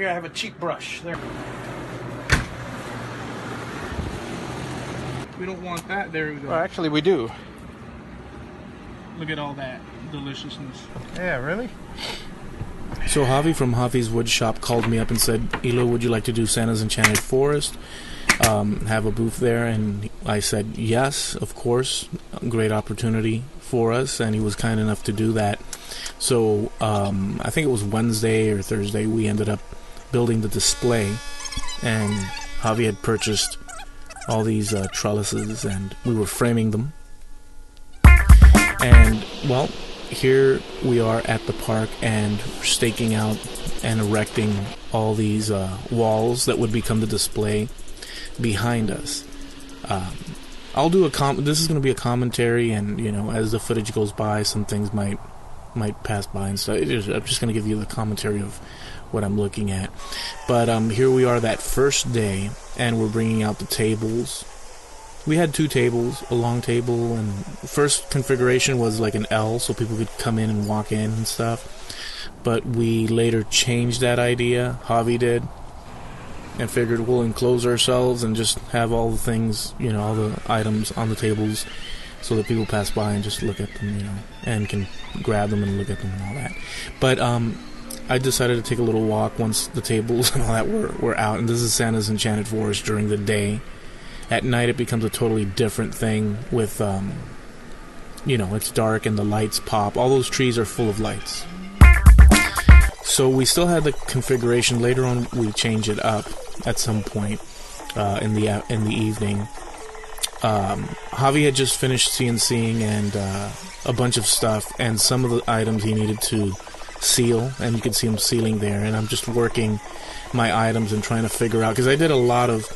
here I have a cheap brush. There. We don't want that. There we go. Well, actually, we do. Look at all that deliciousness. Yeah, really? So Javi from Javi's Wood Shop called me up and said, Elo, would you like to do Santa's Enchanted Forest? Have a booth there? And I said, yes, of course. Great opportunity for us. And he was kind enough to do that. So I think it was Wednesday or Thursday, we ended up building the display. And Javi had purchased all these trellises, and we were framing them. And, well, here we are at the park, and staking out and erecting all these walls that would become the display behind us. I'll do this is going to be a commentary, and you know, as the footage goes by, some things might pass by and stuff. I'm just going to give you the commentary of what I'm looking at. But here we are that first day, and we're bringing out the tables. We had two tables, a long table, and first configuration was like an L, so people could come in and walk in and stuff. But we later changed that idea, Javi did, and figured we'll enclose ourselves and just have all the things, you know, all the items on the tables so that people pass by and just look at them, you know, and can grab them and look at them and all that. But I decided to take a little walk once the tables and all that were out, and this is Santa's Enchanted Forest during the day. At night, it becomes a totally different thing with, you know, it's dark and the lights pop. All those trees are full of lights. So we still had the configuration. Later on, we changed it up at some point in the evening. Javi had just finished CNCing and a bunch of stuff, and some of the items he needed to seal, and you can see him sealing there. And I'm just working my items and trying to figure out, because I did a lot of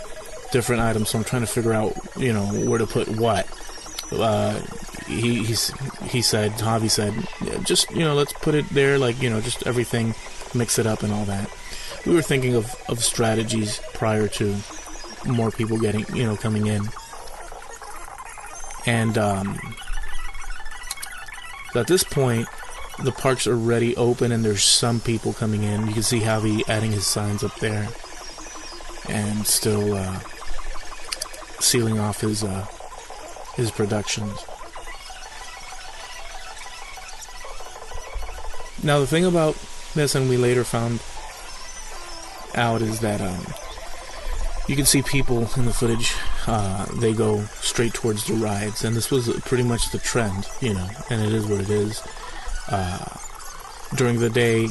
different items, so I'm trying to figure out, you know, where to put what. Javi said, just, you know, let's put it there, like, you know, just everything, mix it up and all that. We were thinking of strategies prior to more people getting, you know, coming in. And at this point, the parks are already open and there's some people coming in. You can see Javi adding his signs up there and still sealing off his productions. Now the thing about this, and we later found out, is that you can see people in the footage, they go straight towards the rides, and this was pretty much the trend, you know, and it is what it is. During the day,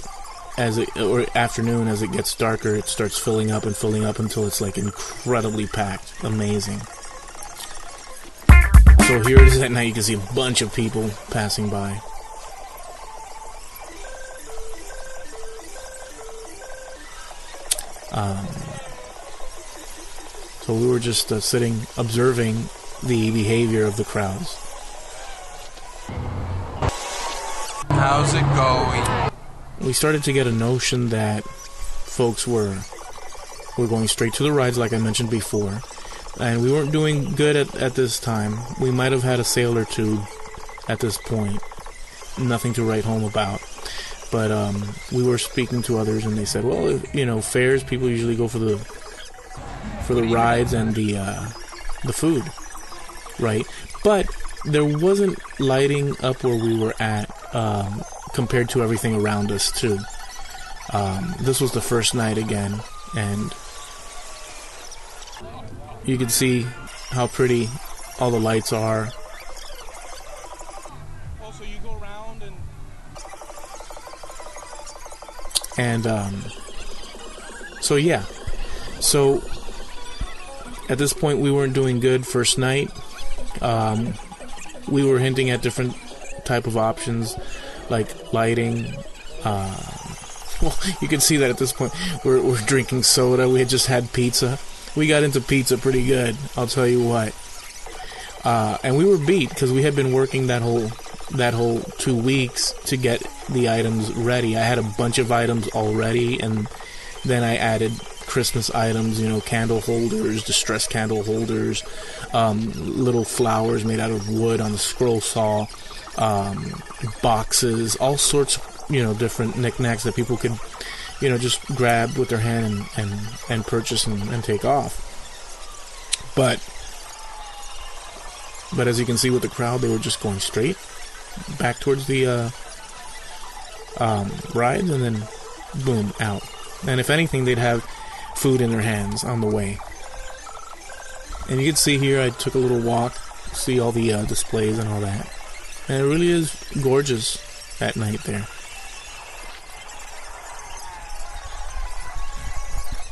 or afternoon, as it gets darker, it starts filling up until it's like incredibly packed. Amazing. So here it is at night. You can see a bunch of people passing by. So we were just sitting, observing the behavior of the crowds. How's it going? We started to get a notion that folks were going straight to the rides, like I mentioned before, and we weren't doing good at this time. We might have had a sale or two at this point, nothing to write home about. But we were speaking to others, and they said, well, you know, fairs, people usually go for the rides and the food, right? But there wasn't lighting up where we were at compared to everything around us too. This was the first night again, and you can see how pretty all the lights are. Also, you go around and so yeah, so at this point we weren't doing good first night. We were hinting at different type of options like lighting. Well, you can see that at this point we're drinking soda. We had just had pizza. We got into pizza pretty good, I'll tell you what. And we were beat because we had been working that whole 2 weeks to get the items ready. I had a bunch of items already, and then I added Christmas items, you know, candle holders, distress candle holders, little flowers made out of wood on the scroll saw, boxes, all sorts of, you know, different knickknacks that people could just grab with their hand and purchase and take off. But as you can see with the crowd, they were just going straight back towards the rides, and then boom, out. And if anything, they'd have food in their hands on the way. And you can see here, I took a little walk, see all the displays and all that. And it really is gorgeous at night there.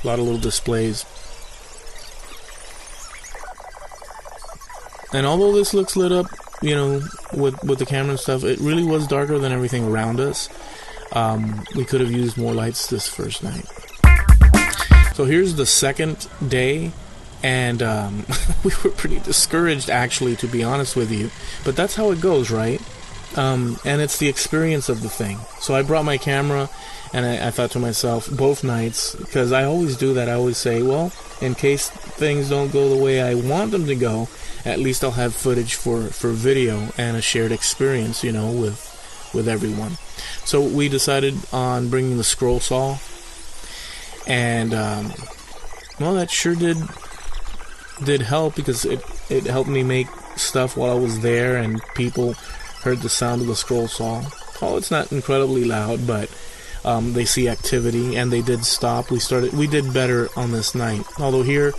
A lot of little displays. And although this looks lit up, with the camera and stuff, it really was darker than everything around us. We could have used more lights this first night. So here's the second day, and we were pretty discouraged, actually, to be honest with you. But that's how it goes, right? And it's the experience of the thing. So I brought my camera, and I thought to myself, both nights, because I always do that, I always say, well, in case things don't go the way I want them to go, at least I'll have footage for video and a shared experience, with everyone. So we decided on bringing the scroll saw, and well, that sure did help, because it helped me make stuff while I was there, and people heard the sound of the scroll saw. Oh, it's not incredibly loud, but they see activity, and they did stop. We did better on this night, although here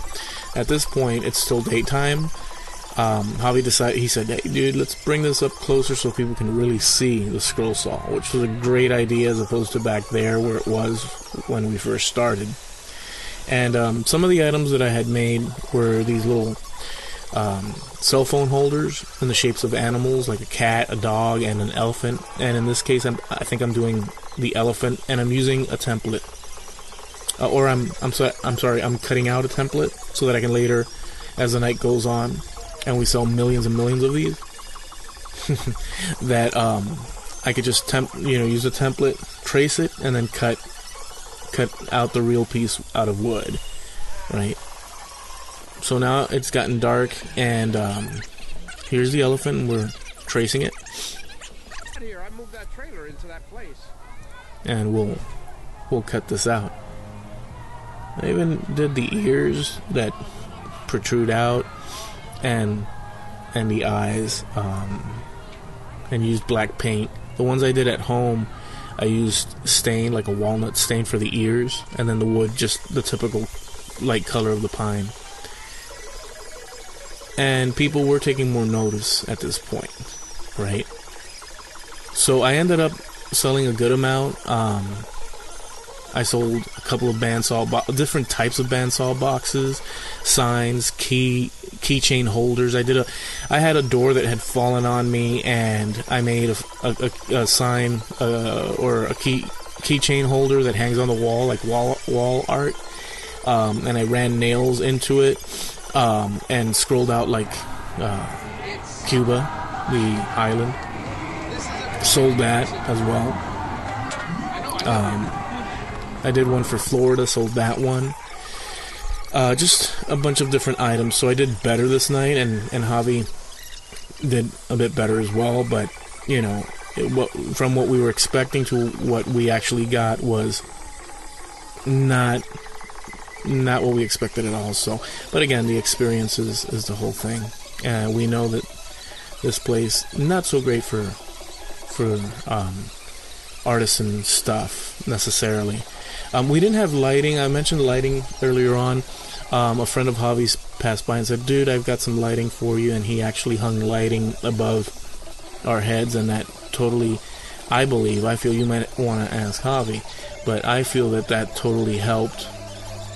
at this point it's still daytime. Javi decided, he said, hey dude, let's bring this up closer so people can really see the scroll saw, which was a great idea as opposed to back there where it was when we first started. And some of the items that I had made were these little cell phone holders in the shapes of animals, like a cat, a dog, and an elephant. And in this case, I think I'm doing the elephant, and I'm using a template. I'm cutting out a template so that I can later, as the night goes on, and we sell millions and millions of these, that I could just use a template, trace it, and then cut out the real piece out of wood, right? So now it's gotten dark, and here's the elephant, and we're tracing it. Here, I moved that trailer into that place. And we'll cut this out. I even did the ears that protrude out, and the eyes, and used black paint. The ones I did at home, I used stain, like a walnut stain for the ears, and then the wood, just the typical light color of the pine. And people were taking more notice at this point, right? So I ended up selling a good amount. I sold a couple of bandsaw, different types of bandsaw boxes, signs, keychain holders. I had a door that had fallen on me, and I made a sign or a keychain holder that hangs on the wall, like wall art. And I ran nails into it, and scrolled out like Cuba, the island. Sold that as well. I did one for Florida, sold that one. Just a bunch of different items. So I did better this night, and Javi did a bit better as well. But, from what we were expecting to what we actually got was not what we expected at all. So, but again, the experience is the whole thing. We know that this place, not so great for artisan stuff necessarily. We didn't have lighting. I mentioned lighting earlier on. A friend of Javi's passed by and said, dude, I've got some lighting for you, and he actually hung lighting above our heads, and that totally, I feel you might want to ask Javi, but I feel that totally helped,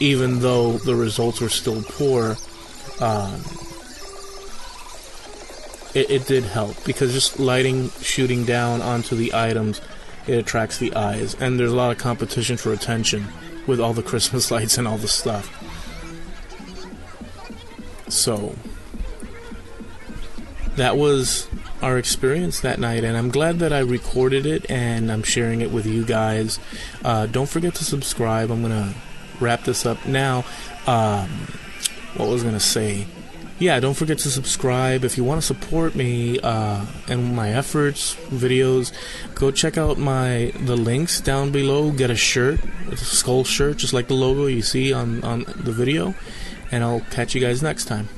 even though the results were still poor. It did help, because just lighting shooting down onto the items, it attracts the eyes, and there's a lot of competition for attention with all the Christmas lights and all the stuff. So that was our experience that night, and I'm glad that I recorded it and I'm sharing it with you guys. Don't forget to subscribe. I'm gonna wrap this up now. What was I gonna say? yeah, don't forget to subscribe. If you want to support me and my efforts, videos, go check out the links down below. Get a shirt, a skull shirt, just like the logo you see on the video. And I'll catch you guys next time.